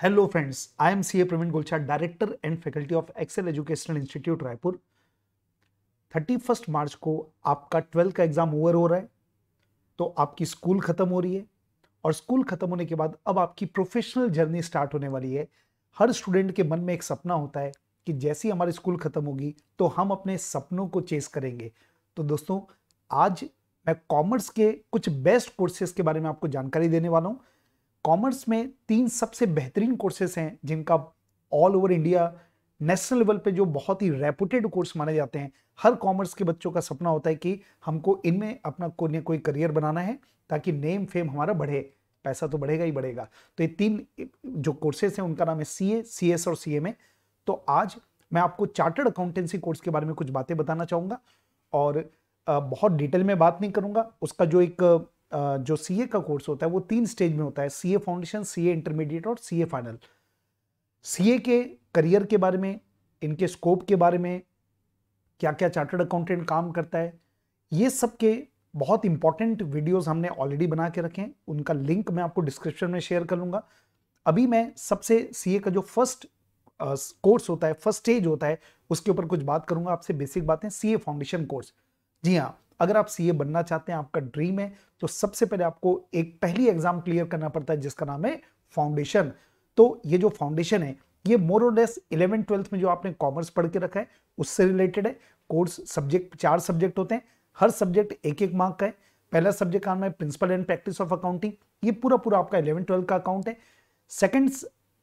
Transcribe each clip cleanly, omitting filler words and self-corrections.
Hello friends, I am CA Praveen Gulchha, director and faculty of Excel educational institute Raipur. 31 March को आपका 12th का exam over हो रहा है, तो आपकी स्कूल खत्म हो रही है और स्कूल खत्म होने के बाद अब आपकी प्रोफेशनल जर्नी स्टार्ट होने वाली है। हर स्टूडेंट के मन में एक सपना होता है कि जैसे ही हमारी स्कूल खत्म होगी तो हम अपने सपनों को चेस करेंगे। तो दोस्तों, आज मैं कॉमर्स के कुछ बेस्ट कोर्सेज के बारे में आपको जानकारी देने वाला हूं। कॉमर्स में 3 सबसे बेहतरीन कोर्सेज हैं जिनका all over India national level पे जो बहुत ही रेपुटेड कोर्स माने जाते हैं। हर कॉमर्स के बच्चों का सपना होता है कि हमको इनमें अपना कोई ना कोई करियर बनाना है ताकि नेम फेम हमारा बढ़े, पैसा तो बढ़ेगा ही बढ़ेगा। तो ये 3 जो कोर्सेज हैं उनका नाम है सीए, सीएस और सीएमए। तो आज मैं आपको चार्टर्ड अकाउंटेंसी कोर्स के बारे में कुछ बातें बताना चाहूंगा और बहुत डिटेल में बात नहीं करूंगा। उसका जो एक जो सीए का कोर्स होता है वो 3 स्टेज में होता है, सीए फाउंडेशन, सीए इंटरमीडिएट और सीए फाइनल। सीए के करियर के बारे में, इनके स्कोप के बारे में, क्या क्या चार्टर्ड अकाउंटेंट काम करता है, ये सब के बहुत इंपॉर्टेंट वीडियोस हमने ऑलरेडी बना के रखे हैं। उनका लिंक मैं आपको डिस्क्रिप्शन में शेयर कर लूंगा। अभी मैं सबसे सीए का जो फर्स्ट कोर्स होता है, फर्स्ट स्टेज होता है, उसके ऊपर कुछ बात करूंगा आपसे, बेसिक बातें। सीए फाउंडेशन कोर्स, जी हाँ, अगर आप सीए बनना चाहते हैं, आपका ड्रीम है, तो सबसे पहले आपको एक पहली एग्जाम क्लियर करना पड़ता है जिसका नाम है फाउंडेशन। तो ये जो फाउंडेशन है ये मोर और लेस 11th-12th में जो आपने कॉमर्स पढ़ के रखा है उससे रिलेटेड है। कोर्स सब्जेक्ट 4 सब्जेक्ट होते हैं, हर सब्जेक्ट एक एक मार्क का है। पहला सब्जेक्ट का नाम है principle and practice of accounting, ये पूरा आपका 11th-12th का अकाउंट है। सेकंड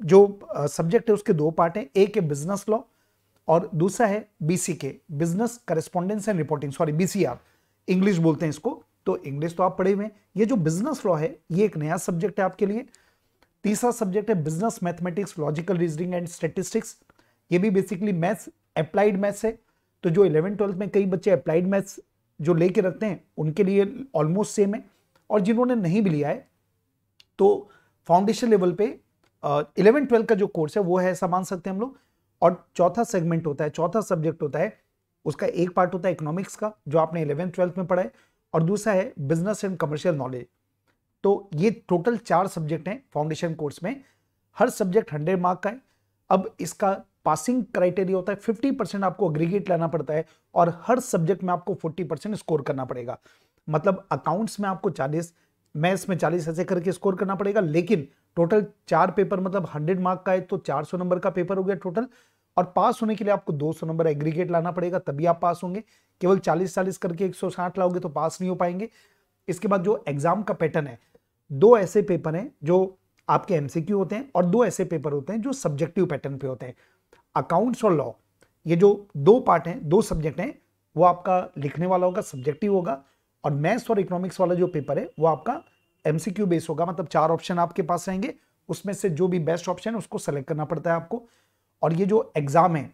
जो सब्जेक्ट है उसके 2 पार्ट हैं, एक है बिजनेस लॉ और दूसरा है BCK, business correspondence and reporting, sorry BCR English बोलते हैं इसको। तो इंग्लिश तो आप पढ़े हुए हैं। ये जो बिजनेस लॉ है ये एक नया सब्जेक्ट है आपके लिए। तीसरा सब्जेक्ट है business mathematics, logical reasoning and statistics, ये भी बेसिकली मैथ्स, अप्लाइड मैथ्स है। तो जो 11th-12th में कई बच्चे अप्लाइड मैथ्स जो लेके रखते हैं उनके लिए ऑलमोस्ट सेम है, और जिन्होंने नहीं भी लिया है तो फाउंडेशन लेवल पे 11th-12th का जो कोर्स है वो है, ऐसा मान सकते हैं हम लोग। और चौथा सेगमेंट होता है, चौथा सब्जेक्ट होता है, उसका एक पार्ट होता है इकोनॉमिक्स का जो आपने 11th-12th में पढ़ा है, और दूसरा है बिजनेस एंड कमर्शियल नॉलेज। तो ये टोटल 4 सब्जेक्ट हैं फाउंडेशन कोर्स में। हर सब्जेक्ट 100 मार्क का है। अब इसका पासिंग क्राइटेरिया होता है 50% आपको एग्रीगेट लाना पड़ता है और हर सब्जेक्ट में आपको 40% स्कोर करना पड़ेगा। मतलब अकाउंट्स में आपको 40, मैथ्स में 40, ऐसे करके स्कोर करना पड़ेगा। लेकिन टोटल 4 पेपर मतलब 100 मार्क का है तो 400 नंबर का पेपर हो गया टोटल, और पास होने के लिए आपको 200 नंबर एग्रीगेट लाना पड़ेगा, तभी आप पास होंगे। केवल 40-40 करके 160 लाओगे तो पास नहीं हो पाएंगे। इसके बाद जो एग्जाम का पैटर्न है, 2 ऐसे पेपर हैं जो आपके एमसीक्यू होते हैं और 2 ऐसे पेपर होते हैं जो सब्जेक्टिव पैटर्न पे होते हैं। अकाउंट्स और लॉ, ये जो 2 पार्ट हैं, 2 सब्जेक्ट हैं, वो आपका लिखने वाला होगा, सब्जेक्टिव होगा, और मैथ्स और इकोनॉमिक्स वाला जो पेपर है वो आपका एमसीक्यू बेस होगा। मतलब 4 ऑप्शन आपके पास रहेंगे, उसमें से जो भी बेस्ट ऑप्शन है उसको सेलेक्ट करना पड़ता है आपको। और ये जो एग्जाम है,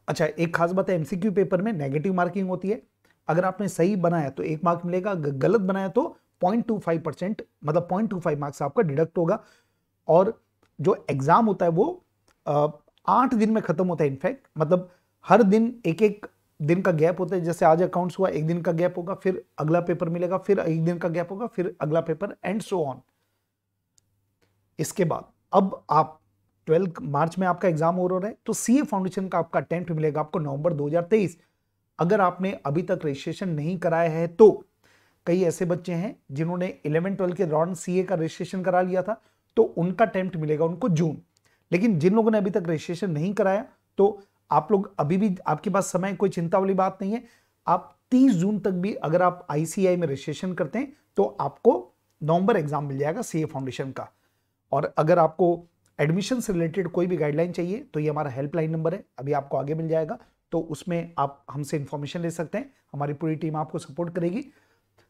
अच्छा एक खास बात है, एमसीक्यू पेपर में नेगेटिव मार्किंग होती है। अगर आपने सही बनाया तो 1 मार्क मिलेगा, गलत बनाया तो 0.25%, मतलब 0.25 मार्क्स आपका डिडक्ट होगा। और जो एग्जाम होता है वो 8 दिन में खत्म होता है इनफैक्ट, मतलब हर दिन एक एक दिन का गैप होता है। जैसे आज अकाउंट्स हुआ, 1 दिन का गैप होगा, फिर अगला पेपर मिलेगा, फिर 1 दिन का गैप होगा, फिर अगला पेपर, एंड सो ऑन। इसके बाद अब आप 12 मार्च में आपका एग्जाम हो रहा है, तो सीए फाउंडेशन का आपका अटेम्प्ट मिलेगा आपको नवंबर 2023। अगर आपने अभी तक रजिस्ट्रेशन नहीं कराया है तो कई ऐसे बच्चे हैं जिन्होंने 11th-12th के दौरान सीए का रजिस्ट्रेशन करा लिया था, तो उनका अटेम्प्ट मिलेगा उनको जून। लेकिन जिन लोगों ने अभी तक रजिस्ट्रेशन नहीं कराया तो आप लोग अभी भी, आपके पास समय, कोई चिंता वाली बात नहीं है। आप 30 जून तक भी अगर आप आईसीआई में रजिस्ट्रेशन करते हैं तो आपको नवंबर एग्जाम मिल जाएगा सीए फाउंडेशन का। और अगर आपको एडमिशन से रिलेटेड कोई भी गाइडलाइन चाहिए तो ये हमारा हेल्पलाइन नंबर है, अभी आपको आगे मिल जाएगा, तो उसमें आप हमसे इंफॉर्मेशन ले सकते हैं। हमारी पूरी टीम आपको सपोर्ट करेगी।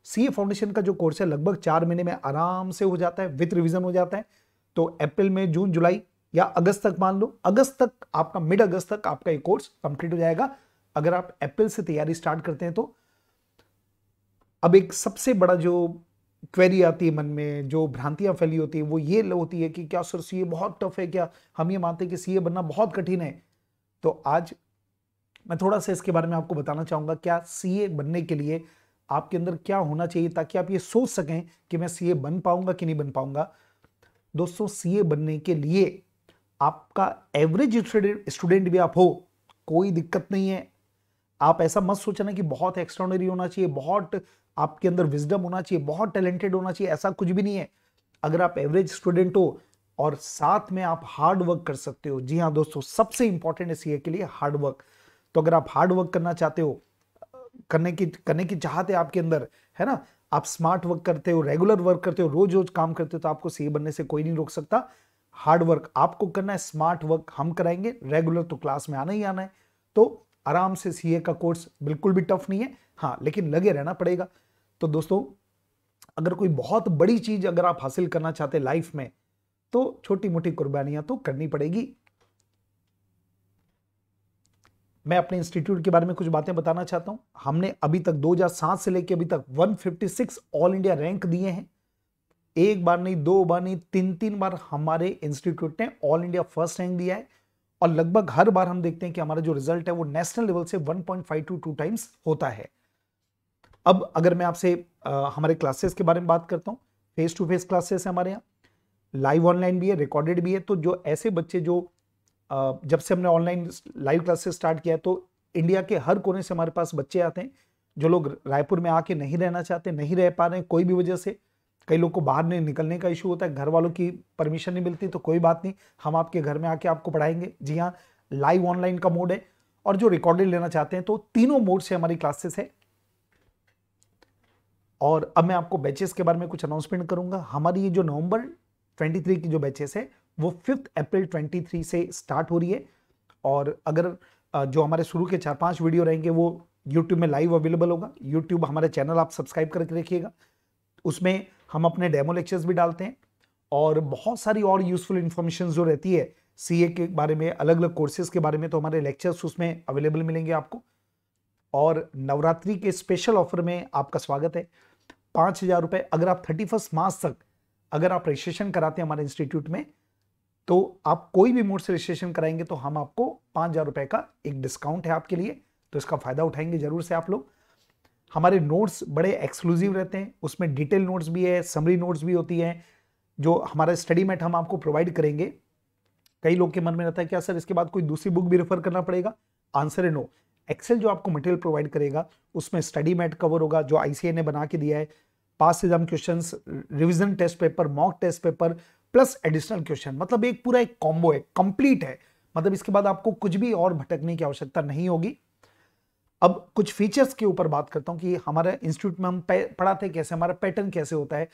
सीए फाउंडेशन का जो कोर्स है लगभग 4 महीने में आराम से हो जाता है, विद रिवीजन हो जाता है। तो अप्रैल में, जून, जुलाई या अगस्त तक, मान लो अगस्त तक आपका, मिड अगस्त तक आपका ये कोर्स कंप्लीट हो जाएगा अगर आप अप्रैल से तैयारी स्टार्ट करते हैं तो। अब एक सबसे बड़ा जो क्वेरी आती है मन में, जो भ्रांतियां फैली होती है, वो ये होती है कि क्या सर सीए बहुत टफ है क्या? हम ये मानते हैं कि सीए बनना बहुत कठिन है। तो आज मैं थोड़ा सा इसके बारे में आपको बताना चाहूंगा, क्या सीए बनने के लिए आपके अंदर क्या होना चाहिए ताकि आप ये सोच सकें कि मैं सीए बन पाऊंगा कि नहीं बन पाऊंगा। दोस्तों सीए बनने के लिए आपका एवरेज स्टूडेंट भी आप हो, कोई दिक्कत नहीं है। आप ऐसा मत सोचना कि बहुत एक्स्ट्राऑर्डिनरी होना चाहिए, बहुत आपके अंदर विजडम होना चाहिए, बहुत टैलेंटेड होना चाहिए, ऐसा कुछ भी नहीं है। अगर आप एवरेज स्टूडेंट हो और साथ में आप हार्ड वर्क कर सकते हो, जी हाँ दोस्तों, सबसे इंपॉर्टेंट है सीए के लिए हार्ड वर्क। तो अगर आप हार्ड वर्क करना चाहते हो, करने की चाहत है आपके अंदर, है ना, आप स्मार्ट वर्क करते हो, रेगुलर वर्क करते हो, रोज रोज काम करते हो, तो आपको सीए बनने से कोई नहीं रोक सकता। हार्ड वर्क आपको करना है, स्मार्ट वर्क हम कराएंगे, रेगुलर तो क्लास में आना ही आना है। तो आराम से सीए का कोर्स बिल्कुल भी टफ नहीं है, हाँ, लेकिन लगे रहना पड़ेगा। तो दोस्तों, अगर कोई बहुत बड़ी चीज अगर आप हासिल करना चाहते हैं लाइफ में, तो छोटी मोटी कुर्बानियां तो करनी पड़ेगी। मैं अपने इंस्टीट्यूट के बारे में कुछ बातें बताना चाहता हूं। हमने अभी तक 2007 से लेकर अभी तक 156 ऑल इंडिया रैंक दिए हैं। एक बार नहीं, दो बार नहीं, तीन तीन बार हमारे इंस्टीट्यूट ने ऑल इंडिया फर्स्ट रैंक दिया है। और लगभग हर बार हम देखते हैं कि हमारा जो रिजल्ट है वो नेशनल लेवल से 1.5 to 2 टाइम्स होता है। अब अगर मैं आपसे हमारे क्लासेस के बारे में बात करता हूँ, फेस टू फेस क्लासेस है हमारे यहाँ, लाइव ऑनलाइन भी है, रिकॉर्डेड भी है। तो जो ऐसे बच्चे जो जब से हमने ऑनलाइन लाइव क्लासेस स्टार्ट किया है, तो इंडिया के हर कोने से हमारे पास बच्चे आते हैं। जो लोग रायपुर में आके नहीं रहना चाहते, नहीं रह पा रहे हैं कोई भी वजह से, कई लोग को बाहर नहीं निकलने का इशू होता है, घर वालों की परमिशन नहीं मिलती, तो कोई बात नहीं, हम आपके घर में आके आपको पढ़ाएंगे। जी हाँ, लाइव ऑनलाइन का मोड है। और जो रिकॉर्डेड लेना चाहते हैं, तो तीनों मोड से हमारी क्लासेस है। और अब मैं आपको बैचेस के बारे में कुछ अनाउंसमेंट करूंगा। हमारी ये जो नवंबर 23 की जो बैचेस है वो 5 अप्रैल 23 से स्टार्ट हो रही है। और अगर जो हमारे शुरू के 4-5 वीडियो रहेंगे वो यूट्यूब में लाइव अवेलेबल होगा। यूट्यूब हमारे चैनल आप सब्सक्राइब करके रखिएगा, उसमें हम अपने डेमो लेक्चर्स भी डालते हैं और बहुत सारी और यूजफुल इंफॉर्मेशन जो रहती है सीए के बारे में, अलग अलग कोर्सेज के बारे में, तो हमारे लेक्चर्स उसमें अवेलेबल मिलेंगे आपको। और नवरात्रि के स्पेशल ऑफर में आपका स्वागत है। 5,000 रुपए अगर आप 31 मार्च तक अगर आप रजिस्ट्रेशन कराते हैं हमारे इंस्टीट्यूट में, तो आप कोई भी मोड से रजिस्ट्रेशन कराएंगे तो हम आपको 5,000 रुपए का एक डिस्काउंट है आपके लिए, तो इसका फायदा उठाएंगे जरूर से आप लोग। हमारे नोट्स बड़े एक्सक्लूसिव रहते हैं, उसमें डिटेल नोट्स भी है, समरी नोट्स भी होती है, जो हमारा स्टडी मैट हम आपको प्रोवाइड करेंगे। कई लोग के मन में रहता है क्या सर इसके बाद कोई दूसरी बुक भी रेफर करना पड़ेगा? आंसर है नो। एक्सेल जो आपको मटेरियल प्रोवाइड करेगा उसमें स्टडी मैट कवर होगा जो आईसीए ने बना के दिया है, past exam questions, revision test paper, mock test paper plus additional question, मतलब एक पूरा एक कॉम्बो है, कंप्लीट है। मतलब इसके बाद आपको कुछ भी और भटकने की आवश्यकता नहीं होगी। अब कुछ फीचर्स के ऊपर बात करता हूं कि हमारे इंस्टीट्यूट में हम पढ़ाते कैसे, हमारा पैटर्न कैसे होता है।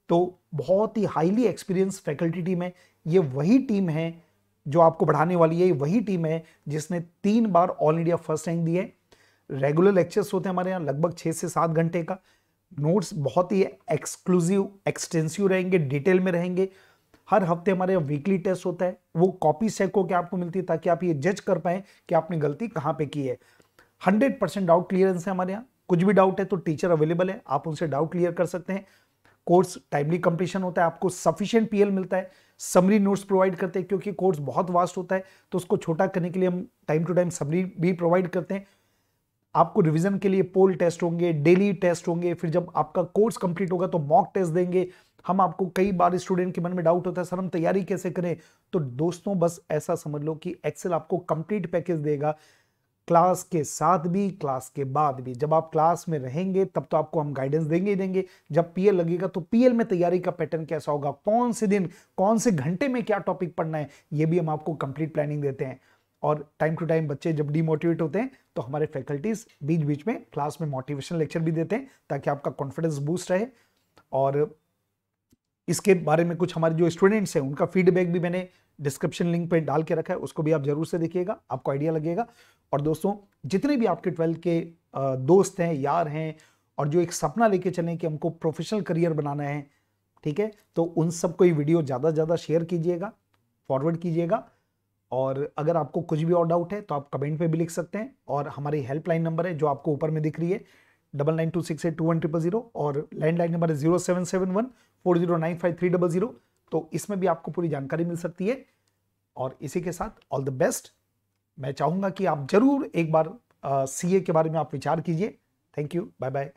तो बहुत ही हाईली एक्सपीरियंस फैकल्टी टीम है। ये वही टीम है जो आपको बढ़ाने वाली है, वही टीम है जिसने 3 बार ऑल इंडिया फर्स्ट रैंक दी है। रेगुलर लेक्चर्स होते हैं हमारे यहाँ लगभग 6 से 7 घंटे का। नोट्स बहुत ही एक्सक्लूसिव एक्सटेंसिव रहेंगे, डिटेल में रहेंगे। हर हफ्ते हमारे यहाँ वीकली टेस्ट होता है, वो कॉपी चेक होकर आपको मिलती है ताकि आप ये जज कर पाए कि आपने गलती कहाँ पे की है। 100% डाउट क्लियरेंस है हमारे यहाँ। कुछ भी डाउट है तो टीचर अवेलेबल है, आप उनसे डाउट क्लियर कर सकते हैं। कोर्स टाइमली कंप्लीशन होता है, आपको सफिशिएंट पीएल मिलता है, समरी नोट्स प्रोवाइड करते हैं क्योंकि कोर्स बहुत वास्ट होता है, तो उसको छोटा करने के लिए हम टाइम टू टाइम समरी भी प्रोवाइड करते हैं। आपको रिवीजन के लिए पोल टेस्ट होंगे, डेली टेस्ट होंगे, फिर जब आपका कोर्स कंप्लीट होगा तो मॉक टेस्ट देंगे। हम आपको, कई बार स्टूडेंट के मन में डाउट होता है सर हम तैयारी कैसे करें, तो दोस्तों बस ऐसा समझ लो कि एक्सेल आपको कंप्लीट पैकेज देगा, क्लास के साथ भी क्लास के बाद भी। जब आप क्लास में रहेंगे तब तो आपको हम गाइडेंस देंगे ही देंगे, जब पीएल लगेगा तो पीएल में तैयारी का पैटर्न कैसा होगा, कौन से दिन कौन से घंटे में क्या टॉपिक पढ़ना है, ये भी हम आपको कंप्लीट प्लानिंग देते हैं। और टाइम टू टाइम बच्चे जब डीमोटिवेट होते हैं तो हमारे फैकल्टीज बीच बीच में क्लास में मोटिवेशन लेक्चर भी देते हैं ताकि आपका कॉन्फिडेंस बूस्ट रहे। और इसके बारे में कुछ हमारे जो स्टूडेंट्स हैं उनका फीडबैक भी मैंने डिस्क्रिप्शन लिंक पे डाल के रखा है, उसको भी आप जरूर से देखिएगा, आपको आइडिया लगेगा। और दोस्तों, जितने भी आपके 12 के दोस्त हैं, यार हैं, और जो एक सपना लेके चलें कि हमको प्रोफेशनल करियर बनाना है, ठीक है, तो उन सबको ये वीडियो ज़्यादा से ज़्यादा शेयर कीजिएगा, फॉरवर्ड कीजिएगा। और अगर आपको कुछ भी और डाउट है तो आप कमेंट पे भी लिख सकते हैं। और हमारी हेल्पलाइन नंबर है जो आपको ऊपर में दिख रही है 9926821000, और लैंडलाइन नंबर है 077140953000। तो इसमें भी आपको पूरी जानकारी मिल सकती है। और इसी के साथ ऑल द बेस्ट। मैं चाहूंगा कि आप जरूर एक बार सीए के बारे में आप विचार कीजिए। Thank you, bye bye.